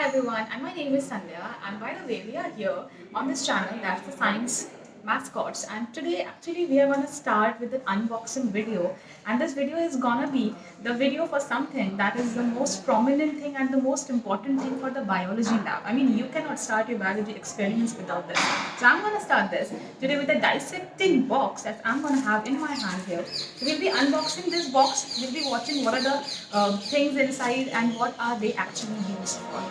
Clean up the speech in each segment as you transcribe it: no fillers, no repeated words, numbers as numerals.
everyone, and my name is Sandhya. And by the way, we are here on this channel, that's the Science Mascots. And today, actually, we are going to start with an unboxing video. And this video is going to be the video for something that is the most prominent thing and the most important thing for the biology lab. I mean, you cannot start your biology experiments without this. So I'm going to start this today with a dissecting box that I'm going to have in my hand here. So we'll be unboxing this box. We'll be watching what are the things inside and what are they actually used for.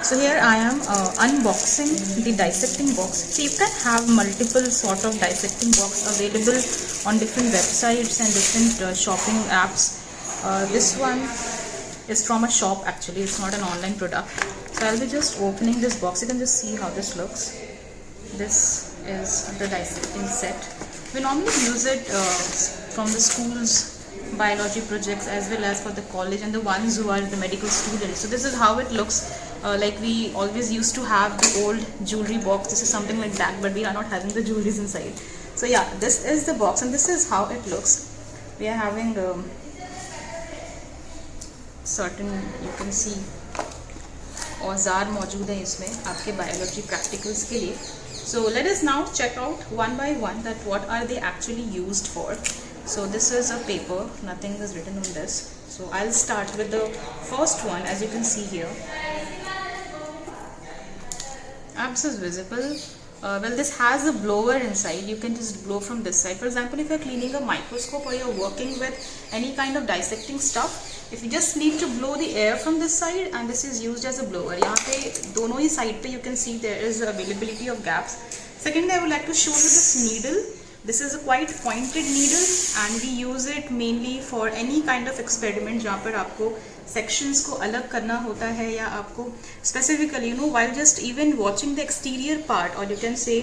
So here I am unboxing the dissecting box. So you can have multiple sort of dissecting box available on different websites and different shopping apps. This one is from a shop actually, it's not an online product. So I'll be just opening this box. You can just see how this looks. This is the dissecting set. We normally use it from the school's biology projects as well as for the college and the ones who are the medical students. So this is how it looks. Like we always used to have the old jewelry box. This is something like that, but we are not having the jewelries inside. So yeah, this is the box and this is how it looks. We are having certain, you can see, औजार मौजूद है इसमें आपके biology practicals के लिए. So let us now check out one by one that what are they actually used for. So this is a paper, nothing is written on this. So I'll start with the first one. As you can see here, abs is visible. Well, this has a blower inside. You can just blow from this side. For example, if you're cleaning a microscope or you're working with any kind of dissecting stuff, if you just need to blow the air from this side, and this is used as a blower. यहाँ पे दोनों ही side पे you can see there is availability of gaps. Secondly, I would like to show you this needle. This is a quite pointed needle and we use it mainly for any kind of experiment जहाँ पर आपको sections को अलग करना होता है या आपको specifically, while just even watching the exterior part, or you can say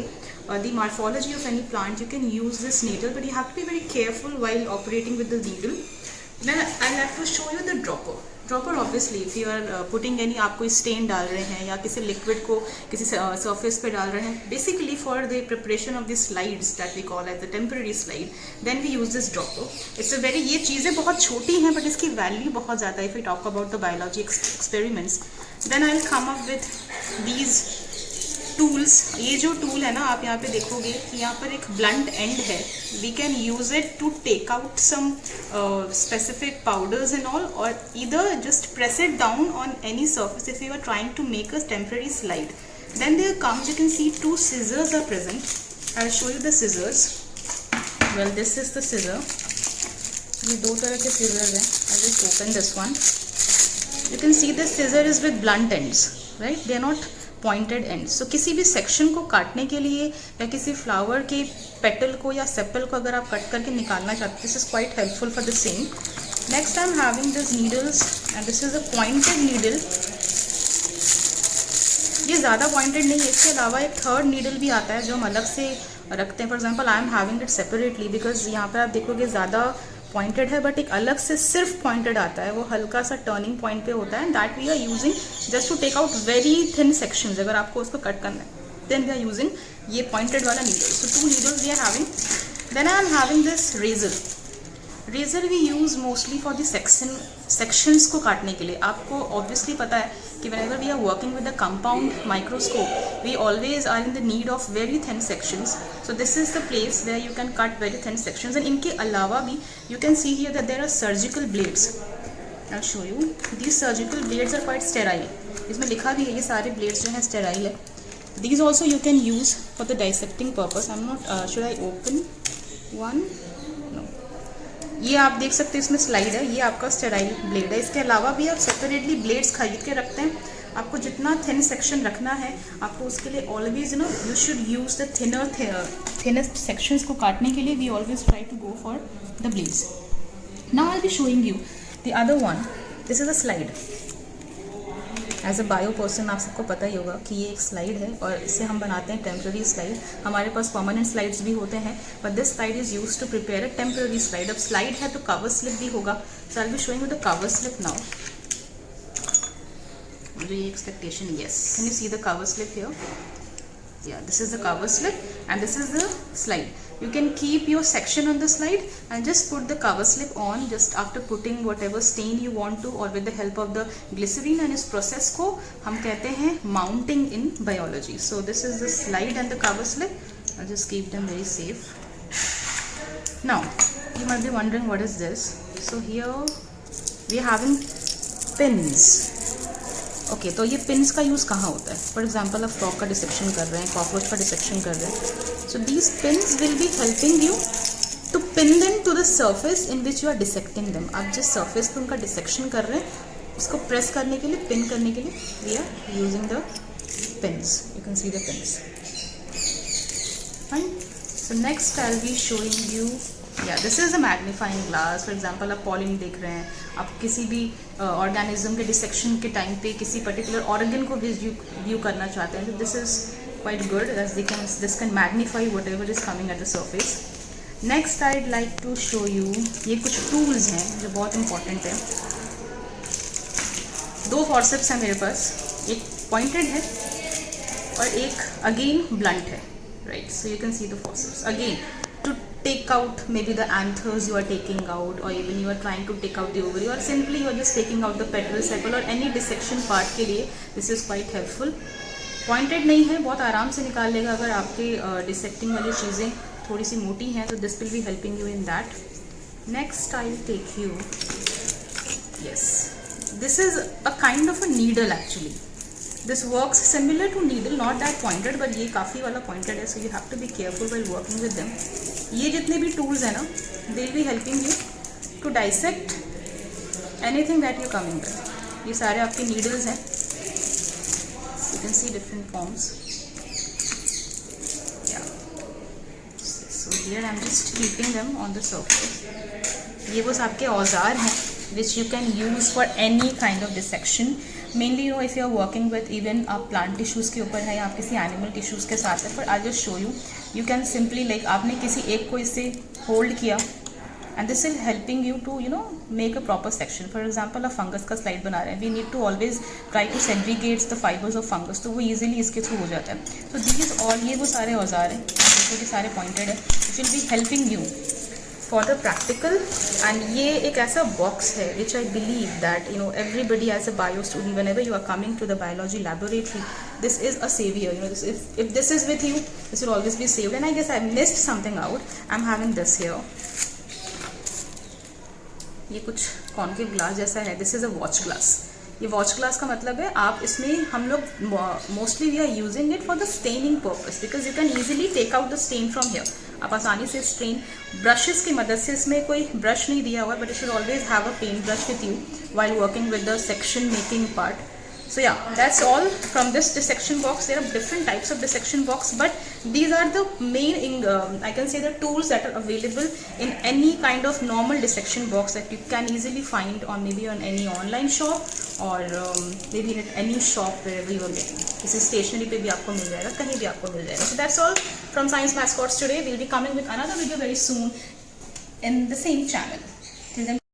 the morphology of any plant, you can use this needle, but you have to be very careful while operating with the needle. Then I like to show you the dropper. Dropper, obviously, if you are putting any, आप कोई stain डाल रहे हैं या किसी liquid को किसी surface पे डाल रहे हैं, basically for the preparation of the slides that we call as the temporary slide, then we use this dropper. It's a very, ये चीज़ें बहुत छोटी हैं, but इसकी value बहुत ज़्यादा है if we talk about the biology experiments. Then I'll come up with these tools. ये जो टूल है ना, आप यहाँ पे देखोगे कि यहाँ पर एक ब्लंट एंड है. We can use it to take out some specific powders and all, और either just press it down on any surface if you are trying to make a temporary slide. Then there comes, you can see two scissors are present. I'll show you the scissors. Well, this is the scissor. ये दो तरह के scissors हैं. I'll just open this one. You can see this scissor is with blunt ends, right? They are not pointed ends. So किसी भी section को काटने के लिए या किसी फ्लावर के पेटल को या सेपल को अगर आप कट करके निकालना चाहते हैं, this is quite helpful for the same. Next I am having this needles and this is a pointed needle. ये ज़्यादा पॉइंटेड नहीं है. इसके अलावा एक थर्ड नीडल भी आता है जो हम अलग से रखते हैं. For example, I am having it separately because यहाँ पर आप देखोगे ज़्यादा पॉइंटेड है, बट एक अलग से सिर्फ पॉइंटेड आता है. वो हल्का सा टर्निंग पॉइंट पे होता है. That we are using just to take out very thin sections. अगर आपको उसको कट करना है देन वी आर यूजिंग ये पॉइंटेड वाला needle. So 2 needles we are having. Then I am having this razor. Razor we use mostly for the sections को काटने के लिए. आपको ऑब्वियसली पता है कि whenever we are working with a compound microscope, we always are in the need of very thin sections. So this is the place where you can cut very thin sections. And इनके अलावा भी you can see here that there are surgical blades. I'll show you. These surgical blades are quite sterile. इसमें लिखा भी है ये सारे blades जो हैं sterile है. These also you can use for the dissecting purpose. I'm not should I open one? No. ये आप देख सकते हैं इसमें स्लाइड है. ये आपका स्टेराइल ब्लेड है. इसके अलावा भी आप सेपरेटली ब्लेड्स खरीद के रखते हैं. आपको जितना थिन सेक्शन रखना है आपको उसके लिए always you should use the thinnest sections को काटने के लिए we always try to go for the blades. Now I will be showing you the other one. This is a slide. As a bio person आप सबको पता ही होगा कि ये एक स्लाइड है और इससे हम बनाते हैं टेम्पररी स्लाइड. हमारे पास परमानेंट स्लाइड्स भी होते हैं, but this slide is use to prepare a temporary slide. अब स्लाइड है तो कवर स्लिप भी होगा. So I will be showing you the cover slip now. Re-expectation, yes. Can you see the cover slip here? Yeah, this is the cover slip and this is the slide. You can keep your section on the slide and just put the cover slip on just after putting whatever stain you want to, or with the help of the glycerine. And इस process को हम कहते हैं mounting in biology. So this is the slide and the cover slip. I'll just keep them very safe. Now you might be wondering what is this. So here we are having pins. Okay तो ये pins का use कहाँ होता है? For example आप frog का dissection कर रहे हैं, कॉकरोच का डिसेक्शन कर रहे हैं. So these pins will be helping you to pin them to the surface in which you are dissecting them. आप जिस सर्फेस पे उनका डिसेक्शन कर रहे हैं उसको प्रेस करने के लिए, पिन करने के लिए we are using the pins. You can see the pins. Fine. So next I will be showing you, this is a magnifying glass. For example आप पॉलिन देख रहे हैं, आप किसी भी ऑर्गेनिज्म के डिसेक्शन के टाइम पे किसी पर्टिकुलर ऑर्गन को व्यू करना चाहते हैं. तो this is quite good as this can magnify whatever is coming at the surface. Next I'd like to show you, ये कुछ टूल्स हैं जो बहुत इंपॉर्टेंट है. 2 फॉर्सेप्स हैं मेरे पास, एक पॉइंटेड है और एक अगेन ब्लंट है. Right, so you can see the forceps again to take out maybe the anthers you are taking out, or even you are trying to take out the ovary, or simply you are just taking out the petal sepal or any dissection part के लिए this is quite helpful. Pointed नहीं है, बहुत आराम से निकाल लेगा. अगर आपके dissecting वाली चीज़ें थोड़ी सी मोटी हैं तो this will be helping you in that. Next I will take you, yes, this is a kind of a needle actually. This works similar to needle, not that pointed, but ये काफ़ी वाला pointed है, so you have to be careful while working with them. ये जितने भी tools हैं ना, they will be helping you to dissect anything that you coming with. ये सारे आपके needles हैं. You can see different forms. Yeah. So here I'm just keeping them on the surface. ये वो आपके औजार हैं which you can use for any kind of dissection. Mainly you know if you are working with even आप plant tissues के ऊपर है या आप किसी animal tissues के साथ है. पर I'll just show you. You can simply like आपने किसी एक को इससे hold किया and this will helping you to make a proper section. For example आप fungus का slide बना रहे हैं, we need to always try to segregate the fibers of fungus, तो वो easily इसके through हो जाता है. So these all ये वो सारे औजार हैं जो कि सारे pointed है, which will be helping you for the practical. And ये एक ऐसा box है which I believe that everybody as a bio student, whenever you are coming to the biology laboratory, this is a savior. This, if this is with you, this will always be saved. And I guess I missed something out. I'm having this here. ये कुछ concave glass जैसा है. This is a watch glass. ये watch glass का मतलब है आप इसमें, हम लोग mostly we are using it for the staining purpose, because you can easily take out the stain from here. आप आसानी से स्टेन ब्रशेस की मदद से, इसमें कोई ब्रश नहीं दिया हुआ, but you should always have a paint brush with you while working with the section making part. So yeah, that's all from this dissection box. There are different types of dissection box, but these are the main I can say the tools that are available in any kind of normal dissection box that you can easily find on maybe on any online shop or maybe at any shop wherever you are getting. किसी stationery पे भी आपको मिल जाएगा, कहीं भी आपको मिल जाएगा. So that's all from Science Mascots today. We'll be coming with another video very soon in the same channel. Till then.